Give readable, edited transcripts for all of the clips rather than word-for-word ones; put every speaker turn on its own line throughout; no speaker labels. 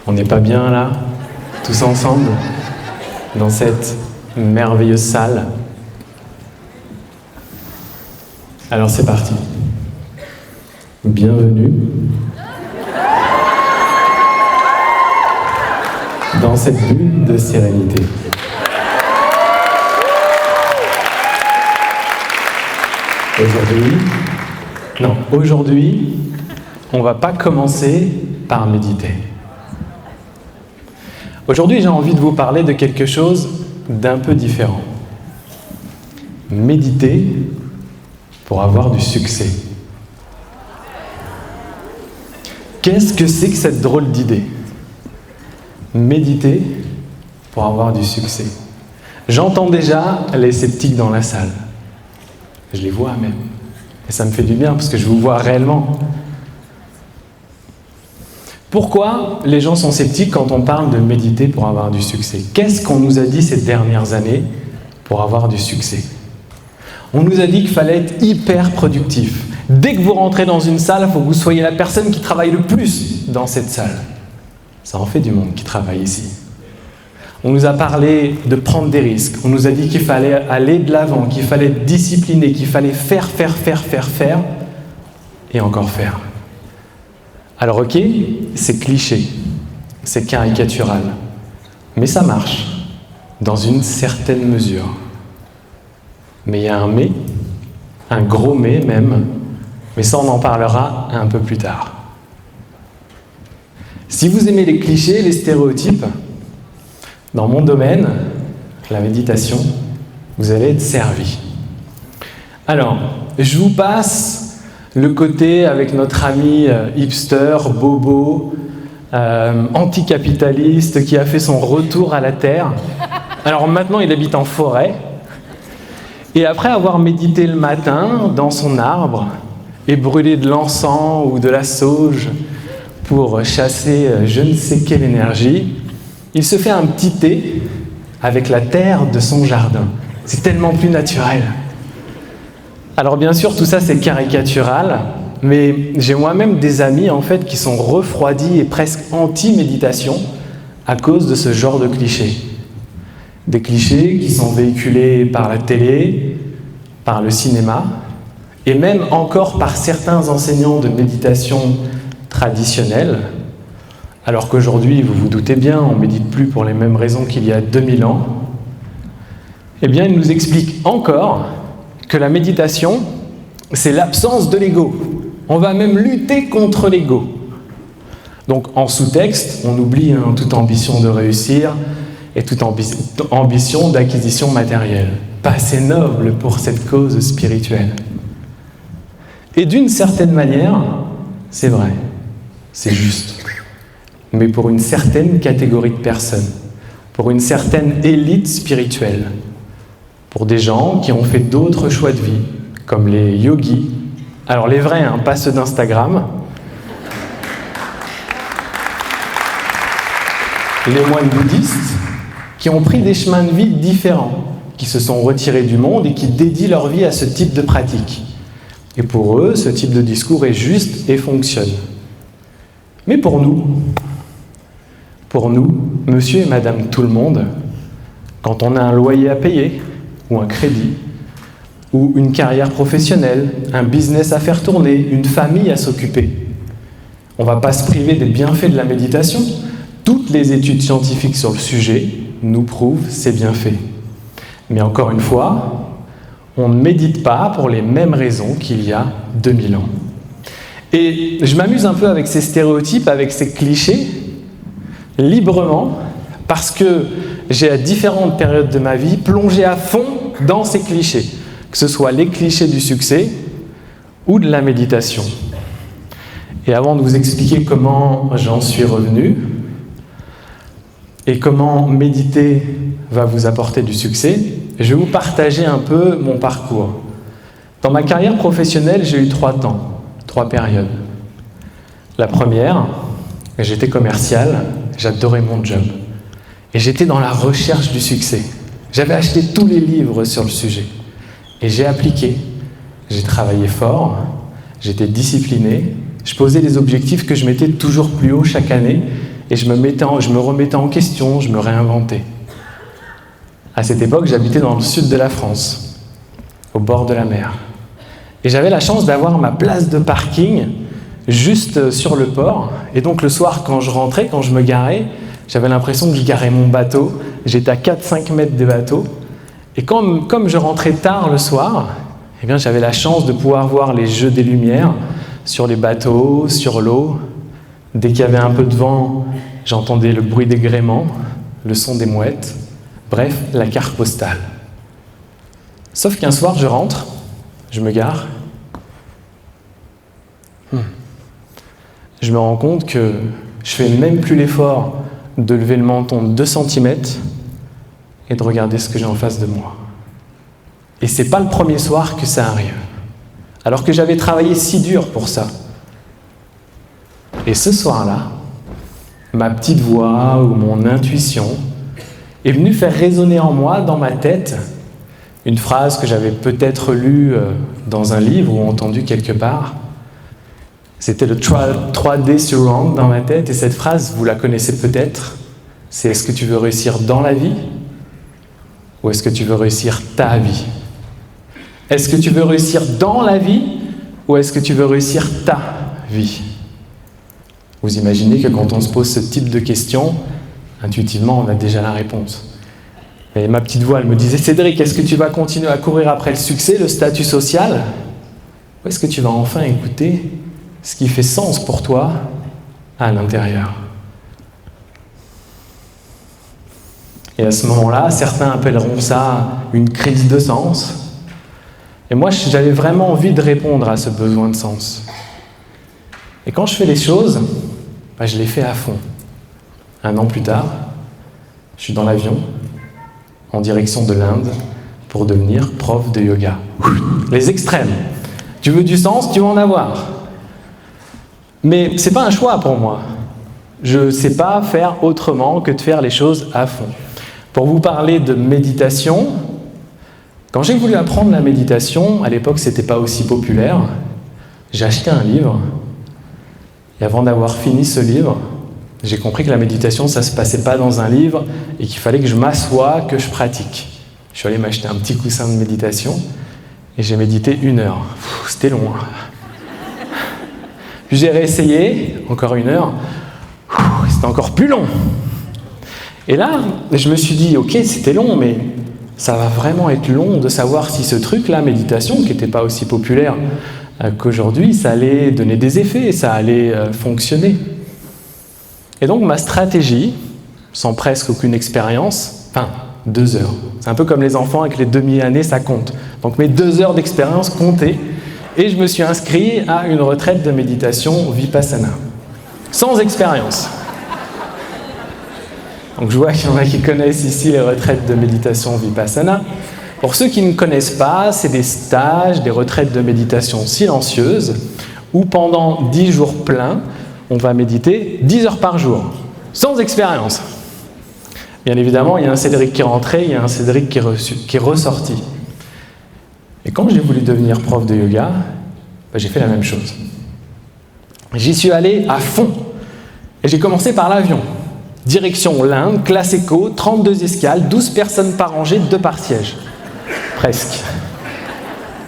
On n'est pas bien là, tous ensemble, dans cette merveilleuse salle? Alors c'est parti. Bienvenue dans cette bulle de sérénité. Aujourd'hui, on ne va pas commencer par méditer. Aujourd'hui, j'ai envie de vous parler de quelque chose d'un peu différent. Méditer pour avoir du succès. Qu'est-ce que c'est que cette drôle d'idée? Méditer pour avoir du succès. J'entends déjà les sceptiques dans la salle. Je les vois même. Et ça me fait du bien parce que je vous vois réellement. Pourquoi les gens sont sceptiques quand on parle de méditer pour avoir du succès? Qu'est-ce qu'on nous a dit ces dernières années pour avoir du succès? On nous a dit qu'il fallait être hyper productif. Dès que vous rentrez dans une salle, il faut que vous soyez la personne qui travaille le plus dans cette salle. Ça en fait du monde qui travaille ici. On nous a parlé de prendre des risques. On nous a dit qu'il fallait aller de l'avant, qu'il fallait être discipliné, qu'il fallait faire, et encore faire. Alors ok, c'est cliché, c'est caricatural, mais ça marche, dans une certaine mesure. Mais il y a un gros mais même, mais ça on en parlera un peu plus tard. Si vous aimez les clichés, les stéréotypes, dans mon domaine, la méditation, vous allez être servi. Alors, je vous passe le côté avec notre ami hipster, bobo, anticapitaliste qui a fait son retour à la Terre. Alors maintenant, il habite en forêt. Et après avoir médité le matin dans son arbre et brûlé de l'encens ou de la sauge pour chasser je ne sais quelle énergie, il se fait un petit thé avec la terre de son jardin. C'est tellement plus naturel. Alors bien sûr, tout ça c'est caricatural, mais j'ai moi-même des amis en fait qui sont refroidis et presque anti-méditation à cause de ce genre de clichés. Des clichés qui sont véhiculés par la télé, par le cinéma, et même encore par certains enseignants de méditation traditionnelle, alors qu'aujourd'hui, vous vous doutez bien, on ne médite plus pour les mêmes raisons qu'il y a 2000 ans, eh bien, il nous explique encore que la méditation, c'est l'absence de l'ego. On va même lutter contre l'ego. Donc, en sous-texte, on oublie toute ambition de réussir et toute ambition d'acquisition matérielle. Pas assez noble pour cette cause spirituelle. Et d'une certaine manière, c'est vrai, c'est juste. Mais pour une certaine catégorie de personnes, pour une certaine élite spirituelle, pour des gens qui ont fait d'autres choix de vie, comme les yogis, alors les vrais, pas ceux d'Instagram, les moines bouddhistes, qui ont pris des chemins de vie différents, qui se sont retirés du monde et qui dédient leur vie à ce type de pratique. Et pour eux, ce type de discours est juste et fonctionne. Mais pour nous, monsieur et madame tout le monde, quand on a un loyer à payer, ou un crédit, ou une carrière professionnelle, un business à faire tourner, une famille à s'occuper, on ne va pas se priver des bienfaits de la méditation. Toutes les études scientifiques sur le sujet nous prouvent ces bienfaits. Mais encore une fois, on ne médite pas pour les mêmes raisons qu'il y a 2000 ans. Et je m'amuse un peu avec ces stéréotypes, avec ces clichés, librement, parce que j'ai à différentes périodes de ma vie plongé à fond dans ces clichés, que ce soit les clichés du succès ou de la méditation. Et avant de vous expliquer comment j'en suis revenu et comment méditer va vous apporter du succès, je vais vous partager un peu mon parcours. Dans ma carrière professionnelle, j'ai eu 3 temps, 3 périodes. La première, j'étais commercial, j'adorais mon job. Et j'étais dans la recherche du succès. J'avais acheté tous les livres sur le sujet. Et j'ai appliqué. J'ai travaillé fort, j'étais discipliné, je posais des objectifs que je mettais toujours plus haut chaque année, et je me remettais en question, je me réinventais. À cette époque, j'habitais dans le sud de la France, au bord de la mer. Et j'avais la chance d'avoir ma place de parking juste sur le port. Et donc le soir, quand je rentrais, quand je me garais, j'avais l'impression que je garais mon bateau. J'étais à 4-5 mètres des bateaux. Et comme je rentrais tard le soir, eh bien, j'avais la chance de pouvoir voir les jeux des lumières sur les bateaux, sur l'eau. Dès qu'il y avait un peu de vent, j'entendais le bruit des gréements, le son des mouettes. Bref, la carte postale. Sauf qu'un soir, je rentre, je me gare. Je me rends compte que je fais même plus l'effort de lever le menton de 2 cm et de regarder ce que j'ai en face de moi. Et c'est pas le premier soir que ça arrive, alors que j'avais travaillé si dur pour ça. Et ce soir-là, ma petite voix ou mon intuition est venue faire résonner en moi, dans ma tête, une phrase que j'avais peut-être lue dans un livre ou entendue quelque part. C'était le 3D surround dans ma tête, et cette phrase, vous la connaissez peut-être, c'est: est-ce que tu veux réussir dans la vie ou est-ce que tu veux réussir ta vie? Est-ce que tu veux réussir dans la vie ou est-ce que tu veux réussir ta vie? Vous imaginez que quand on se pose ce type de questions, intuitivement, on a déjà la réponse. Et ma petite voix, elle me disait: Cédric, est-ce que tu vas continuer à courir après le succès, le statut social? Ou est-ce que tu vas enfin écouter ce qui fait sens pour toi à l'intérieur? Et à ce moment-là, certains appelleront ça une crise de sens. Et moi, j'avais vraiment envie de répondre à ce besoin de sens. Et quand je fais les choses, je les fais à fond. 1 an plus tard, je suis dans l'avion, en direction de l'Inde, pour devenir prof de yoga. Les extrêmes. Tu veux du sens, tu vas en avoir. Mais c'est pas un choix pour moi. Je ne sais pas faire autrement que de faire les choses à fond. Pour vous parler de méditation, quand j'ai voulu apprendre la méditation, à l'époque c'était pas aussi populaire, j'ai acheté un livre, et avant d'avoir fini ce livre, j'ai compris que la méditation ça se passait pas dans un livre et qu'il fallait que je m'assoie, que je pratique. Je suis allé m'acheter un petit coussin de méditation et j'ai médité 1 heure. C'était long. Puis j'ai réessayé, encore 1 heure, c'était encore plus long. Et là, je me suis dit, ok, c'était long, mais ça va vraiment être long de savoir si ce truc-là, méditation, qui n'était pas aussi populaire qu'aujourd'hui, ça allait donner des effets, ça allait fonctionner. Et donc ma stratégie, sans presque aucune expérience, 2 heures. C'est un peu comme les enfants avec les demi-années, ça compte. Donc mes 2 heures d'expérience comptaient, et je me suis inscrit à une retraite de méditation Vipassana, sans expérience. Donc je vois qu'il y en a qui connaissent ici les retraites de méditation Vipassana. Pour ceux qui ne connaissent pas, c'est des stages, des retraites de méditation silencieuse, où pendant 10 jours pleins, on va méditer 10 heures par jour, sans expérience. Bien évidemment, il y a un Cédric qui est rentré, il y a un Cédric qui est ressorti. Et quand j'ai voulu devenir prof de yoga, j'ai fait la même chose. J'y suis allé à fond. Et j'ai commencé par l'avion. Direction l'Inde, classe éco, 32 escales, 12 personnes par rangée, 2 par siège. Presque.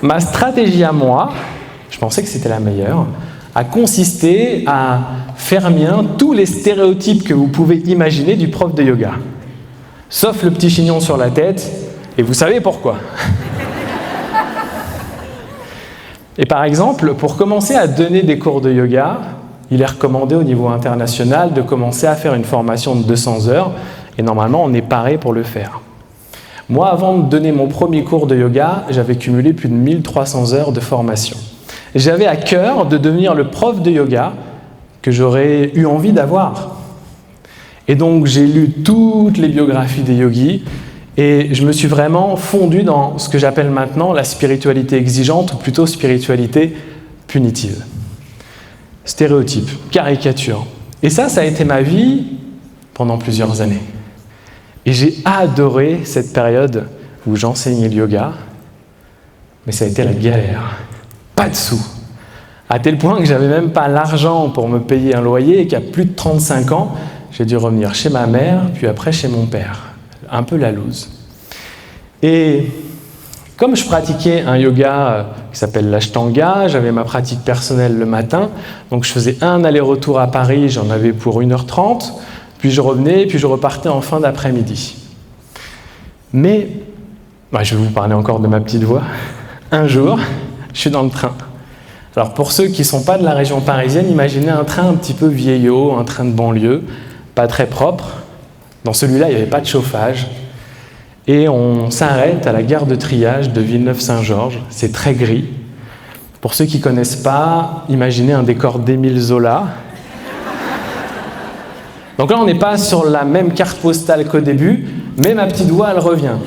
Ma stratégie à moi, je pensais que c'était la meilleure, a consisté à faire mien tous les stéréotypes que vous pouvez imaginer du prof de yoga. Sauf le petit chignon sur la tête, et vous savez pourquoi. Et par exemple, pour commencer à donner des cours de yoga, il est recommandé au niveau international de commencer à faire une formation de 200 heures, et normalement on est paré pour le faire. Moi, avant de donner mon premier cours de yoga, j'avais cumulé plus de 1300 heures de formation. J'avais à cœur de devenir le prof de yoga que j'aurais eu envie d'avoir. Et donc j'ai lu toutes les biographies des yogis et je me suis vraiment fondu dans ce que j'appelle maintenant la spiritualité exigeante ou plutôt spiritualité punitive. Stéréotype, caricature. Et ça a été ma vie pendant plusieurs années. Et j'ai adoré cette période où j'enseignais le yoga, mais ça a été la galère. Pas de sous. À tel point que j'avais même pas l'argent pour me payer un loyer et qu'à plus de 35 ans, j'ai dû revenir chez ma mère, puis après chez mon père. Un peu la loose. Et comme je pratiquais un yoga qui s'appelle l'Ashtanga, j'avais ma pratique personnelle le matin, donc je faisais un aller-retour à Paris, j'en avais pour 1h30, puis je revenais, puis je repartais en fin d'après-midi. Mais, je vais vous parler encore de ma petite voix. Un jour, je suis dans le train. Alors pour ceux qui ne sont pas de la région parisienne, imaginez un train un petit peu vieillot, un train de banlieue, pas très propre. Dans celui-là, il n'y avait pas de chauffage. Et on s'arrête à la gare de triage de Villeneuve-Saint-Georges. C'est très gris. Pour ceux qui ne connaissent pas, imaginez un décor d'Émile Zola. Donc là, on n'est pas sur la même carte postale qu'au début, mais ma petite voix, elle revient.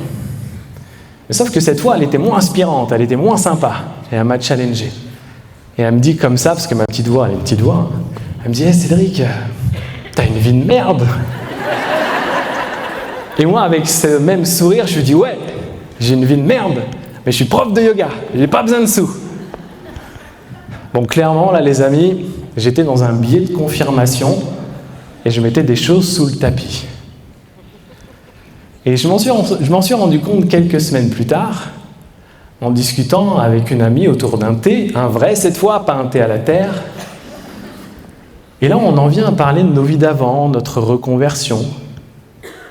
Mais sauf que cette fois, elle était moins inspirante, elle était moins sympa. Et elle m'a challengé. Et elle me dit comme ça, parce que ma petite voix, elle est une petite voix, elle me dit « Hey Cédric, t'as une vie de merde !» Et moi, avec ce même sourire, je lui dis « Ouais, j'ai une vie de merde, mais je suis prof de yoga, j'ai pas besoin de sous. » Bon, clairement, là, les amis, j'étais dans un biais de confirmation et je mettais des choses sous le tapis. Et je m'en suis rendu compte quelques semaines plus tard, en discutant avec une amie autour d'un thé, un vrai cette fois, pas un thé à la terre. Et là, on en vient à parler de nos vies d'avant, notre reconversion.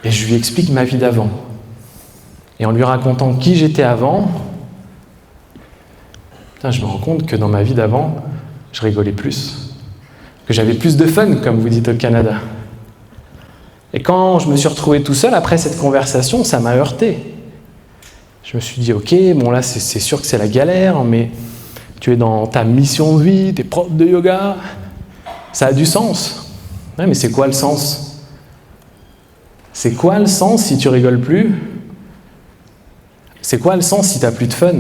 Et je lui explique ma vie d'avant. Et en lui racontant qui j'étais avant, je me rends compte que dans ma vie d'avant, je rigolais plus. Que j'avais plus de fun, comme vous dites au Canada. Et quand je me suis retrouvé tout seul, après cette conversation, ça m'a heurté. Je me suis dit, ok, bon là, c'est sûr que c'est la galère, mais tu es dans ta mission de vie, tu es prof de yoga, ça a du sens. Ouais, mais c'est quoi le sens ? C'est quoi le sens si tu rigoles plus ? C'est quoi le sens si tu n'as plus de fun ?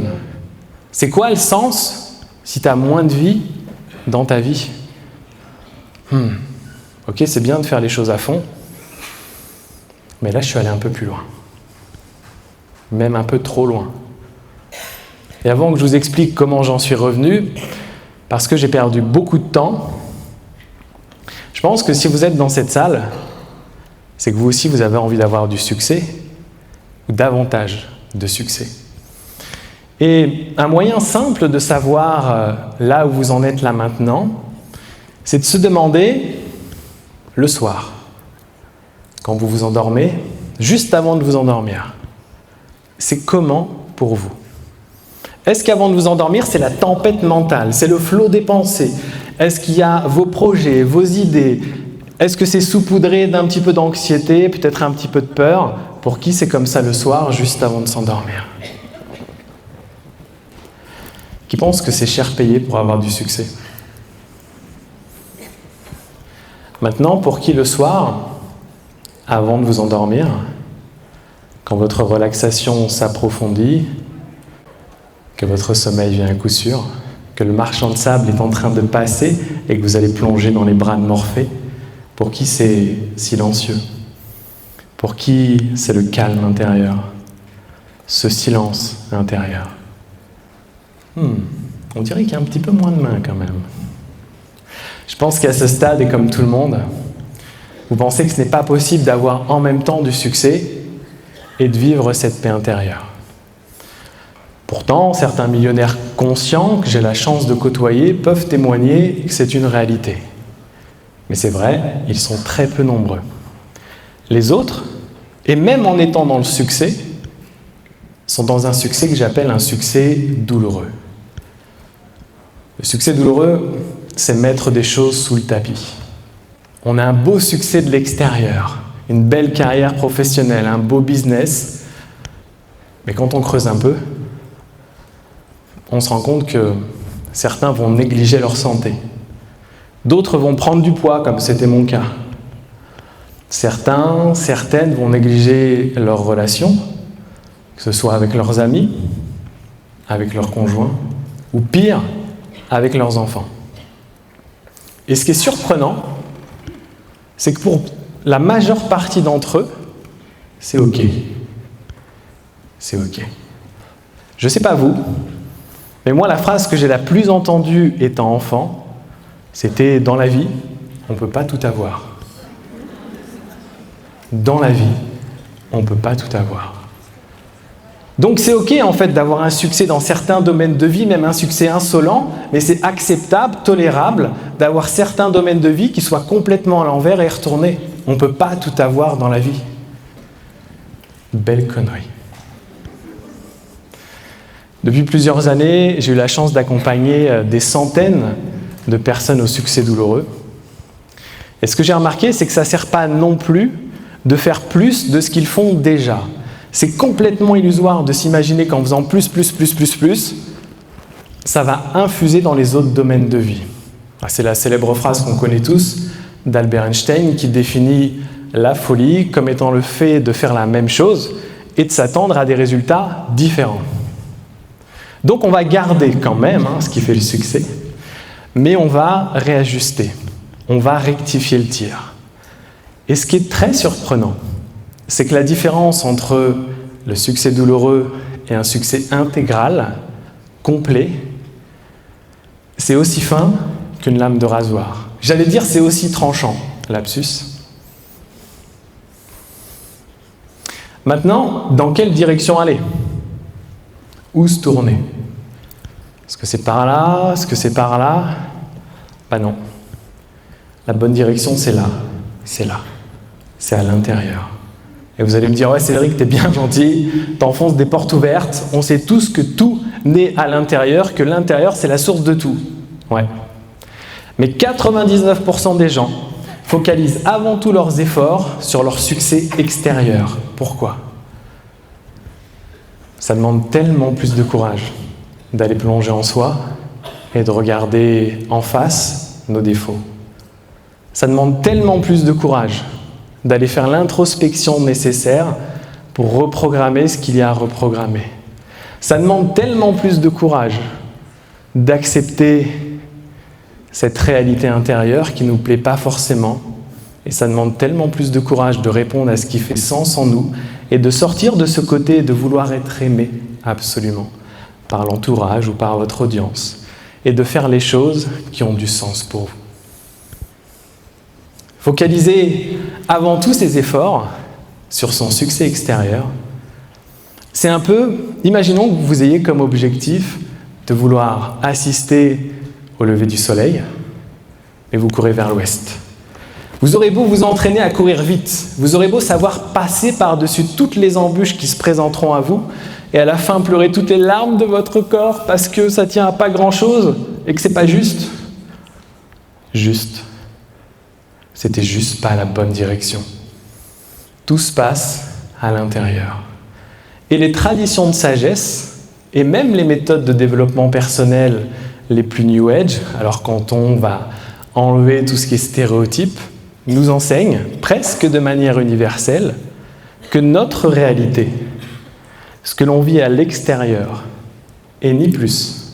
C'est quoi le sens si tu as moins de vie dans ta vie ? Ok, c'est bien de faire les choses à fond, mais là, je suis allé un peu plus loin. Même un peu trop loin. Et avant que je vous explique comment j'en suis revenu, parce que j'ai perdu beaucoup de temps, je pense que si vous êtes dans cette salle, c'est que vous aussi, vous avez envie d'avoir du succès, ou davantage de succès. Et un moyen simple de savoir là où vous en êtes là maintenant, c'est de se demander le soir, quand vous vous endormez, juste avant de vous endormir, c'est comment pour vous ? Est-ce qu'avant de vous endormir, c'est la tempête mentale, c'est le flot des pensées ? Est-ce qu'il y a vos projets, vos idées ? Est-ce que c'est saupoudré d'un petit peu d'anxiété, peut-être un petit peu de peur ? Pour qui c'est comme ça le soir, juste avant de s'endormir ? Qui pense que c'est cher payé pour avoir du succès ? Maintenant, pour qui le soir, avant de vous endormir, quand votre relaxation s'approfondit, que votre sommeil vient à coup sûr, que le marchand de sable est en train de passer et que vous allez plonger dans les bras de Morphée, pour qui c'est silencieux ? Pour qui c'est le calme intérieur ? Ce silence intérieur ? On dirait qu'il y a un petit peu moins de mains quand même. Je pense qu'à ce stade, et comme tout le monde, vous pensez que ce n'est pas possible d'avoir en même temps du succès et de vivre cette paix intérieure. Pourtant, certains millionnaires conscients que j'ai la chance de côtoyer peuvent témoigner que c'est une réalité. Mais c'est vrai, ils sont très peu nombreux. Les autres, et même en étant dans le succès, sont dans un succès que j'appelle un succès douloureux. Le succès douloureux, c'est mettre des choses sous le tapis. On a un beau succès de l'extérieur, une belle carrière professionnelle, un beau business, mais quand on creuse un peu, on se rend compte que certains vont négliger leur santé. D'autres vont prendre du poids, comme c'était mon cas. Certaines vont négliger leurs relations, que ce soit avec leurs amis, avec leurs conjoints, ou pire, avec leurs enfants. Et ce qui est surprenant, c'est que pour la majeure partie d'entre eux, c'est OK. C'est OK. Je ne sais pas vous, mais moi, la phrase que j'ai la plus entendue étant enfant, c'était « Dans la vie, on ne peut pas tout avoir ». dans la vie, on ne peut pas tout avoir. Donc c'est ok en fait d'avoir un succès dans certains domaines de vie, même un succès insolent, mais c'est acceptable, tolérable d'avoir certains domaines de vie qui soient complètement à l'envers et retournés. On ne peut pas tout avoir dans la vie. Belle connerie. Depuis plusieurs années, j'ai eu la chance d'accompagner des centaines de personnes au succès douloureux. Et ce que j'ai remarqué, c'est que ça ne sert pas non plus de faire plus de ce qu'ils font déjà. C'est complètement illusoire de s'imaginer qu'en faisant plus, ça va infuser dans les autres domaines de vie. C'est la célèbre phrase qu'on connaît tous d'Albert Einstein qui définit la folie comme étant le fait de faire la même chose et de s'attendre à des résultats différents. Donc on va garder quand même ce qui fait le succès, mais on va réajuster, on va rectifier le tir. Et ce qui est très surprenant, c'est que la différence entre le succès douloureux et un succès intégral, complet, c'est aussi fin qu'une lame de rasoir. J'allais dire c'est aussi tranchant, lapsus. Maintenant, dans quelle direction aller? Où se tourner? Est-ce que c'est par là? Est-ce que c'est par là? Ben non. La bonne direction, c'est là. C'est là. C'est à l'intérieur. Et vous allez me dire, ouais Cédric, t'es bien gentil, t'enfonces des portes ouvertes, on sait tous que tout naît à l'intérieur, que l'intérieur c'est la source de tout. Ouais. Mais 99% des gens focalisent avant tout leurs efforts sur leur succès extérieur. Pourquoi? Ça demande tellement plus de courage d'aller plonger en soi et de regarder en face nos défauts. Ça demande tellement plus de courage d'aller faire l'introspection nécessaire pour reprogrammer ce qu'il y a à reprogrammer. Ça demande tellement plus de courage d'accepter cette réalité intérieure qui ne nous plaît pas forcément, et ça demande tellement plus de courage de répondre à ce qui fait sens en nous et de sortir de ce côté de vouloir être aimé absolument par l'entourage ou par votre audience et de faire les choses qui ont du sens pour vous. Focaliser avant tout ses efforts sur son succès extérieur, c'est un peu, imaginons que vous ayez comme objectif de vouloir assister au lever du soleil, et vous courez vers l'ouest. Vous aurez beau vous entraîner à courir vite, vous aurez beau savoir passer par-dessus toutes les embûches qui se présenteront à vous, et à la fin pleurer toutes les larmes de votre corps parce que ça tient à pas grand-chose et que c'est pas juste. C'était juste pas la bonne direction. Tout se passe à l'intérieur. Et les traditions de sagesse, et même les méthodes de développement personnel les plus New Age, alors quand on va enlever tout ce qui est stéréotype, nous enseignent, presque de manière universelle, que notre réalité, ce que l'on vit à l'extérieur, est ni plus,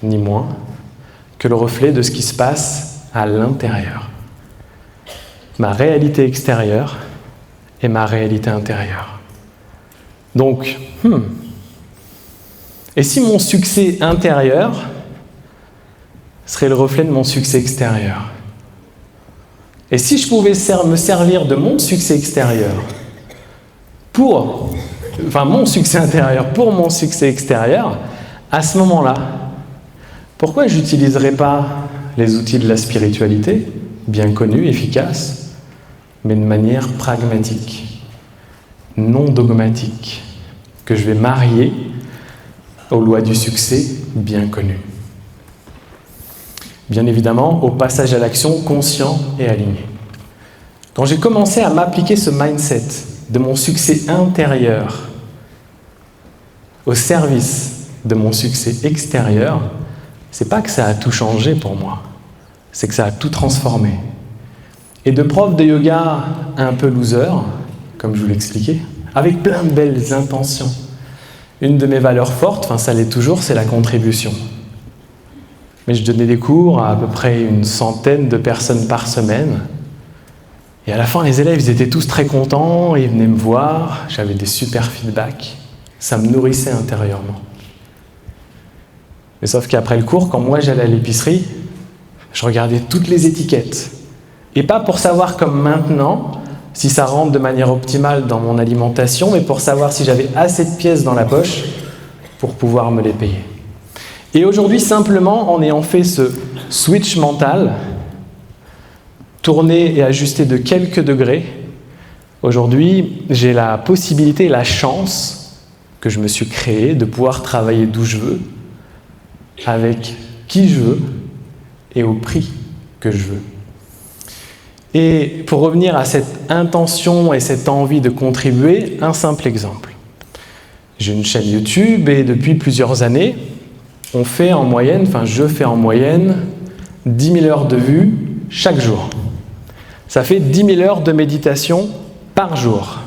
ni moins, que le reflet de ce qui se passe à l'intérieur. Ma réalité extérieure et ma réalité intérieure. Donc, et si mon succès intérieur serait le reflet de mon succès extérieur? Et si je pouvais me servir de mon succès extérieur mon succès intérieur pour mon succès extérieur, à ce moment-là, pourquoi je n'utiliserais pas les outils de la spiritualité, bien connus, efficaces, mais de manière pragmatique, non dogmatique, que je vais marier aux lois du succès bien connues. Bien évidemment, au passage à l'action conscient et aligné. Quand j'ai commencé à m'appliquer ce mindset de mon succès intérieur au service de mon succès extérieur, c'est pas que ça a tout changé pour moi, c'est que ça a tout transformé. Et de prof de yoga un peu loser, comme je vous l'expliquais, avec plein de belles intentions. Une de mes valeurs fortes, ça l'est toujours, c'est la contribution. Mais je donnais des cours à peu près une centaine de personnes par semaine. Et à la fin, les élèves, ils étaient tous très contents, ils venaient me voir, j'avais des super feedbacks. Ça me nourrissait intérieurement. Mais sauf qu'après le cours, quand moi j'allais à l'épicerie, je regardais toutes les étiquettes. Et pas pour savoir comme maintenant, si ça rentre de manière optimale dans mon alimentation, mais pour savoir si j'avais assez de pièces dans la poche pour pouvoir me les payer. Et aujourd'hui, simplement, en ayant fait ce switch mental, tourné et ajusté de quelques degrés, aujourd'hui, j'ai la possibilité et la chance que je me suis créée de pouvoir travailler d'où je veux, avec qui je veux et au prix que je veux. Et pour revenir à cette intention et cette envie de contribuer, un simple exemple. J'ai une chaîne YouTube et depuis plusieurs années, je fais en moyenne 10 000 heures de vues chaque jour. Ça fait 10 000 heures de méditation par jour.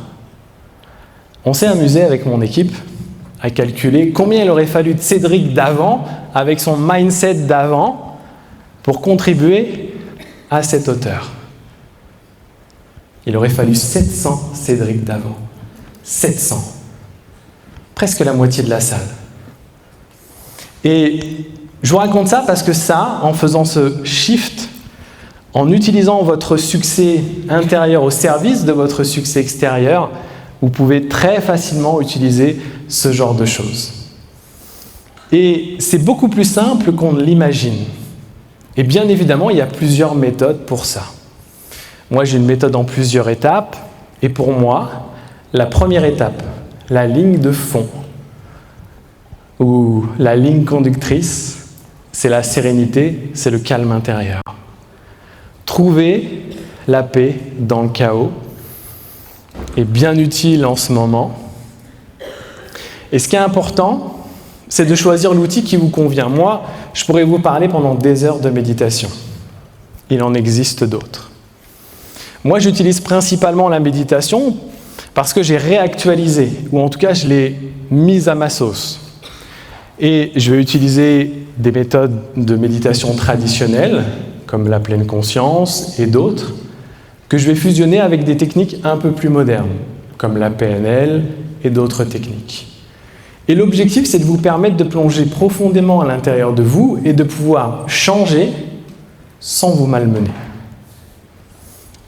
On s'est amusé avec mon équipe à calculer combien il aurait fallu de Cédric d'avant, avec son mindset d'avant, pour contribuer à cette hauteur. Il aurait fallu 700 Cédric d'avant. 700. Presque la moitié de la salle. Et je vous raconte ça parce que ça, en faisant ce shift, en utilisant votre succès intérieur au service de votre succès extérieur, vous pouvez très facilement utiliser ce genre de choses. Et c'est beaucoup plus simple qu'on ne l'imagine. Et bien évidemment, il y a plusieurs méthodes pour ça. Moi, j'ai une méthode en plusieurs étapes. Et pour moi, la première étape, la ligne de fond, ou la ligne conductrice, c'est la sérénité, c'est le calme intérieur. Trouver la paix dans le chaos est bien utile en ce moment. Et ce qui est important, c'est de choisir l'outil qui vous convient. Moi, je pourrais vous parler pendant des heures de méditation. Il en existe d'autres. Moi, j'utilise principalement la méditation parce que j'ai réactualisé, ou en tout cas, je l'ai mise à ma sauce. Et je vais utiliser des méthodes de méditation traditionnelles, comme la pleine conscience et d'autres, que je vais fusionner avec des techniques un peu plus modernes, comme la PNL et d'autres techniques. Et l'objectif, c'est de vous permettre de plonger profondément à l'intérieur de vous et de pouvoir changer sans vous malmener.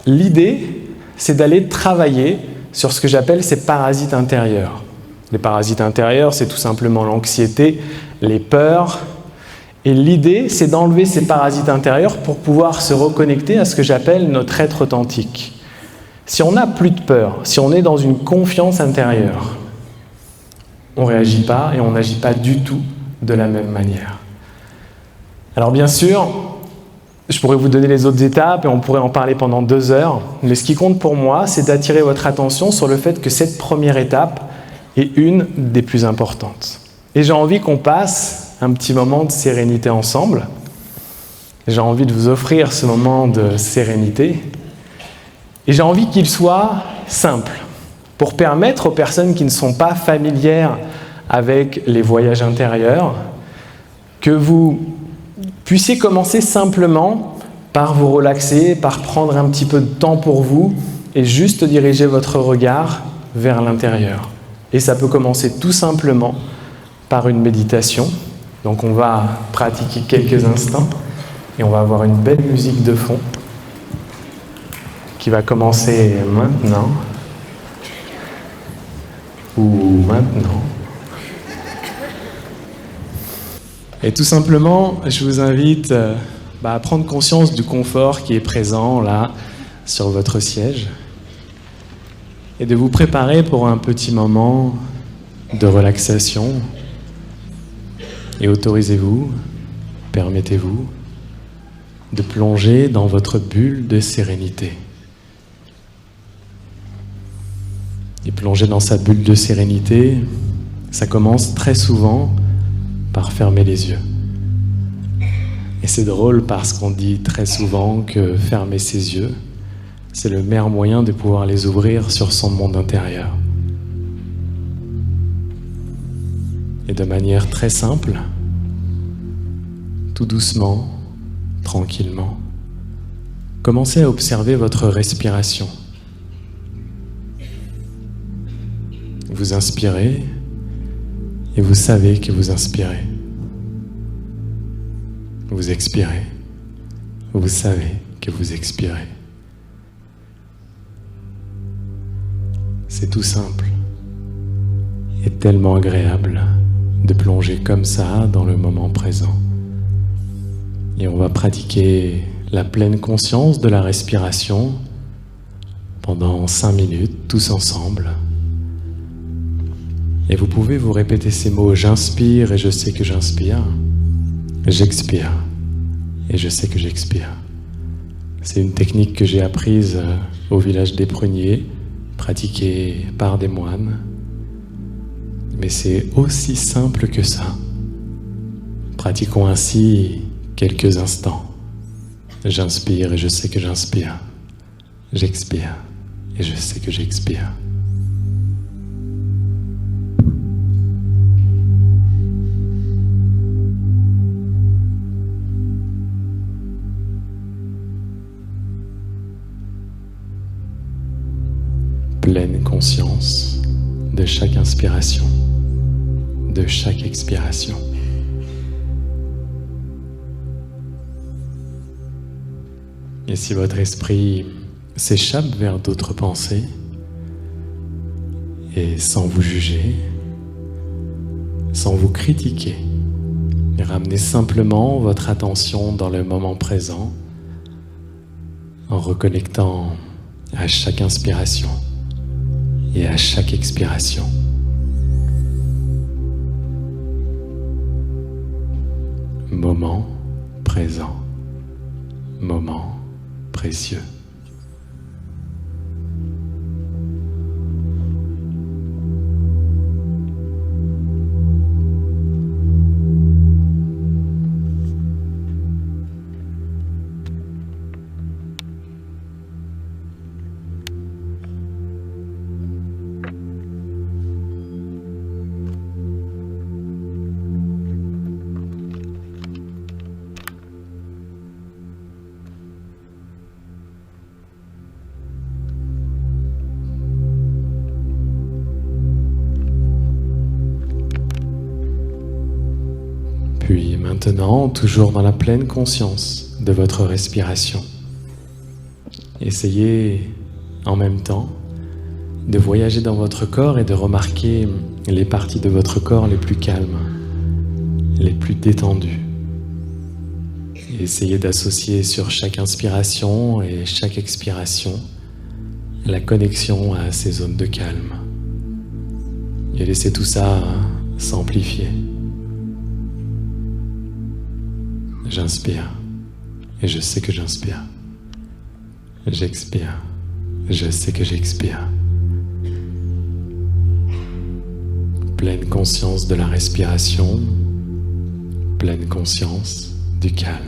L'idée, c'est d'aller travailler sur ce que j'appelle ces parasites intérieurs. Les parasites intérieurs, c'est tout simplement l'anxiété, les peurs. Et l'idée, c'est d'enlever ces parasites intérieurs pour pouvoir se reconnecter à ce que j'appelle notre être authentique. Si on n'a plus de peur, si on est dans une confiance intérieure, on ne réagit pas et on n'agit pas du tout de la même manière. Alors bien sûr, je pourrais vous donner les autres étapes et on pourrait en parler pendant 2 heures, mais ce qui compte pour moi, c'est d'attirer votre attention sur le fait que cette première étape est une des plus importantes. Et j'ai envie qu'on passe un petit moment de sérénité ensemble. J'ai envie de vous offrir ce moment de sérénité. Et j'ai envie qu'il soit simple, pour permettre aux personnes qui ne sont pas familières avec les voyages intérieurs, que vous puissiez commencer simplement par vous relaxer, par prendre un petit peu de temps pour vous et juste diriger votre regard vers l'intérieur. Et ça peut commencer tout simplement par une méditation. Donc on va pratiquer quelques instants et on va avoir une belle musique de fond qui va commencer maintenant ou maintenant. Et tout simplement, je vous invite à prendre conscience du confort qui est présent là sur votre siège et de vous préparer pour un petit moment de relaxation. Et autorisez-vous, permettez-vous de plonger dans votre bulle de sérénité. Et plonger dans sa bulle de sérénité, ça commence très souvent par fermer les yeux. Et c'est drôle parce qu'on dit très souvent que fermer ses yeux, c'est le meilleur moyen de pouvoir les ouvrir sur son monde intérieur. Et de manière très simple, tout doucement, tranquillement, commencez à observer votre respiration. Vous inspirez et vous savez que vous inspirez. Vous expirez, vous savez que vous expirez. C'est tout simple et tellement agréable de plonger comme ça dans le moment présent. Et on va pratiquer la pleine conscience de la respiration pendant 5 minutes, tous ensemble. Et vous pouvez vous répéter ces mots: j'inspire et je sais que j'inspire. J'expire et je sais que j'expire. C'est une technique que j'ai apprise au village des Pruniers, pratiquée par des moines. Mais c'est aussi simple que ça. Pratiquons ainsi quelques instants. J'inspire et je sais que j'inspire. J'expire et je sais que j'expire. Pleine conscience de chaque inspiration, de chaque expiration. Et si votre esprit s'échappe vers d'autres pensées, et sans vous juger, sans vous critiquer, ramenez simplement votre attention dans le moment présent en reconnectant à chaque inspiration et à chaque expiration. Moment présent, moment précieux. Puis maintenant, toujours dans la pleine conscience de votre respiration, essayez en même temps de voyager dans votre corps et de remarquer les parties de votre corps les plus calmes, les plus détendues. Et essayez d'associer sur chaque inspiration et chaque expiration la connexion à ces zones de calme. Et laissez tout ça s'amplifier. J'inspire et je sais que j'inspire. J'expire, je sais que j'expire. Pleine conscience de la respiration, pleine conscience du calme.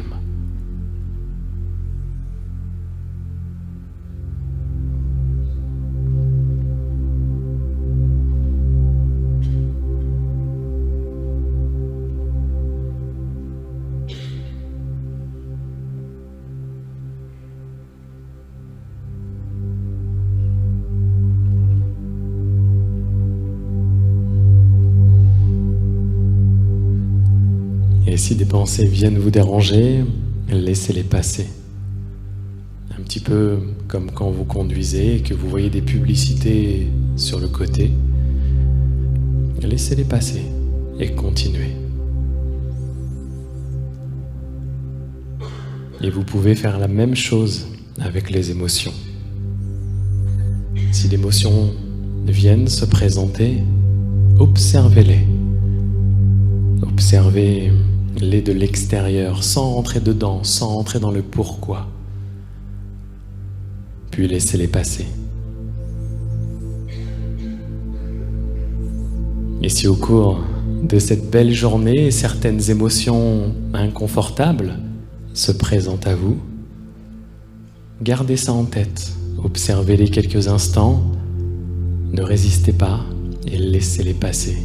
Et si des pensées viennent vous déranger, laissez-les passer. Un petit peu comme quand vous conduisez et que vous voyez des publicités sur le côté. Laissez-les passer et continuez. Et vous pouvez faire la même chose avec les émotions. Si l'émotion viennent se présenter, observez-les. Observez-les de l'extérieur, sans rentrer dedans, sans rentrer dans le pourquoi. Puis laissez-les passer. Et si au cours de cette belle journée, certaines émotions inconfortables se présentent à vous, gardez ça en tête. Observez-les quelques instants, ne résistez pas et laissez-les passer.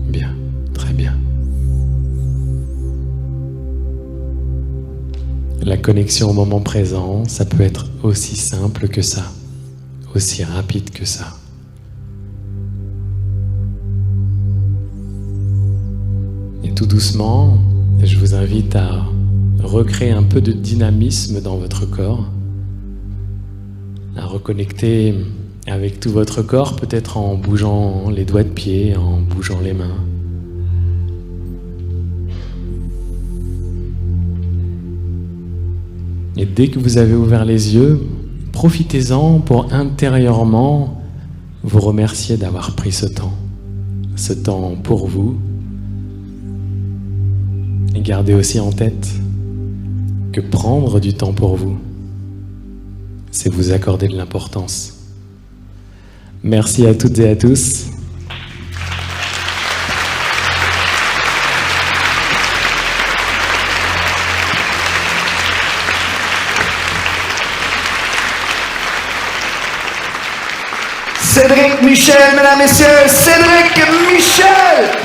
Bien, très bien. La connexion au moment présent, ça peut être aussi simple que ça, aussi rapide que ça. tout doucement, je vous invite à recréer un peu de dynamisme dans votre corps, à reconnecter avec tout votre corps, peut-être en bougeant les doigts de pied, en bougeant les mains. Et dès que vous avez ouvert les yeux, profitez-en pour intérieurement vous remercier d'avoir pris ce temps pour vous. Et gardez aussi en tête que prendre du temps pour vous, c'est vous accorder de l'importance. Merci à toutes et à tous.
Cédric Michel, mesdames, messieurs, Cédric Michel!